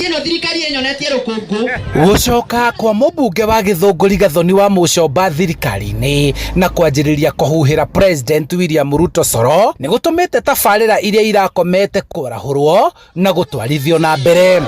tino thirikari enyonetie rukungu. Gucoka kwa mubunge wa Githunguri Gathoni wa Mucomba thirikari-ini na kwanjiriria kuhuhira President William Ruto coro ni gutumite tabarira iria irakomete kurahurwo na gutwarithio na mbere.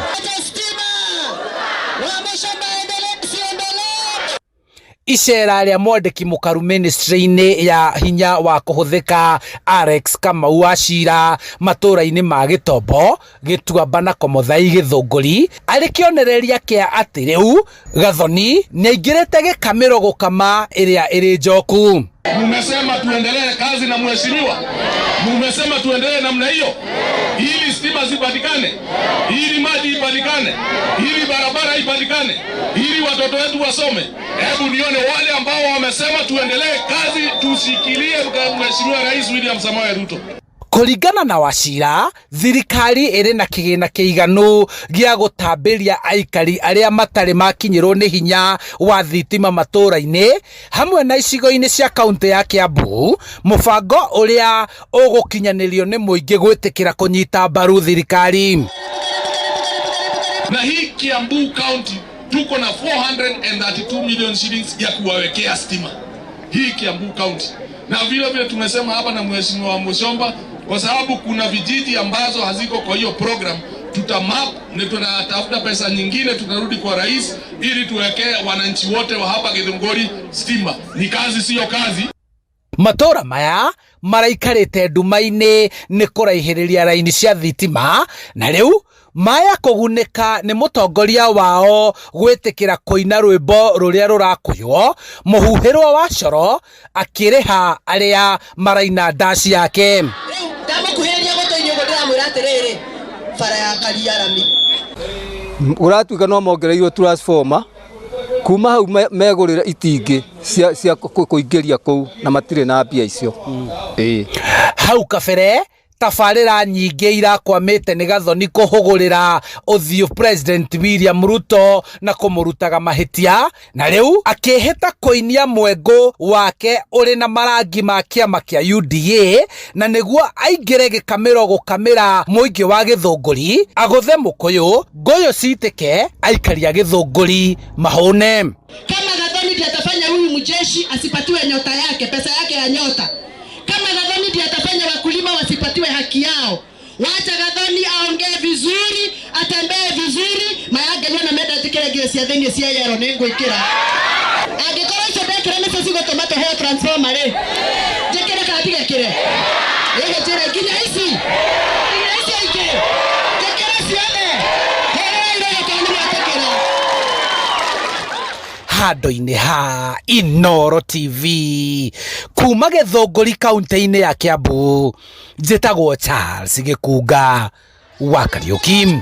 Icera ria mwandiki mukaru ministry-ini ya hinya wa kuhuthika Alex Kamau Wachira matura-ini ma Gitombo, Gituamba na Komuthai Githunguri ari kionereria kia ati riu Gathoni ni aingirite gikamiro gukama iria iri njoku. Mumesema tuendelee kazi na mheshimiwa, mumesema tuendelee namna hiyo, ili stima zipatikane, ili maji ipatikane, ili barabara ipatikane, ili watoto wetu wasome. Hebu nione wale ambao wamesema tuendelee kazi, tushikilie mheshimiwa Rais William Samoei Ruto. Kuringana na Wachira, thirikari iri na kigina kiiganu gia gutambiria aikari aria matari makinyirwo ni hinya wa thitima matura-ini hamwe na icigo-ini cia kaunti ya Kiambu, mubango uria ugukinyanirio ni muingi gwitikira kunyita mbaru thirikari. Na hii Kiambu County tuko na 432 million shillings ya kuwawekea stima hii Kiambu County, na vile tumesema hapa na mheshimiwa wa Mucomba, kwa sababu kuna vijiji ambazo haziko kwa hiyo program, tutamap na tunatafuta pesa nyingine, tunarudi kwa rais ili tuwekee wananchi wote wa hapa Githunguri stima. Ni kazi sio kazi. Matora maya maraikarite nduma-ini ni kuraihiriria raini cia thitima, na riu maya kuguneka ni mutongoria wao gwitikira kuina rwimbo ruria rurakuywo muhuhirwo wa coro akiriha aria maraina ndaci yake. Ndamukuhiriria gotoinyo ndiramwira atiriri bara ya Kariarami uratuika no mongereirwo transformer kuma hau megurira itingi cia kuingiria kuu na matire na mbia icio. Hau kabere tabarira nyingi irakwamite ni Gathoni kuhugurira uthio President William Ruto na kumurutaga mahitia, na riu akihita kuinia mwengo wake uri na marangi ma kiama kia UDA na niguo aingire gikamiro gukamira muingi wa Githunguri aguthe mukuyu ngoyo citike aikaria Githunguri mahune. Kama Gathoni ndiye atafanya huyu mjeshi asipatiwe nyota yake, pesa yake ya nyota, kama Gathoni ndiye atafanya wakulima wasipatiwe haki yao, wacha Gathoni aongee vizuri, atembee vizuri, mayange na meda tikere gesi athenge cia yero ningwikira angikora ico ndekire ni sisi gotomato he transformer re jekere katige kire ege jere kinya ici ike jekere cione hele ile kanuni atekera handu-ini ha Inooro TV kuma Githunguri kaunti-ini ya Kiambu, njitagwo Charles Gikunga wa Kariuki.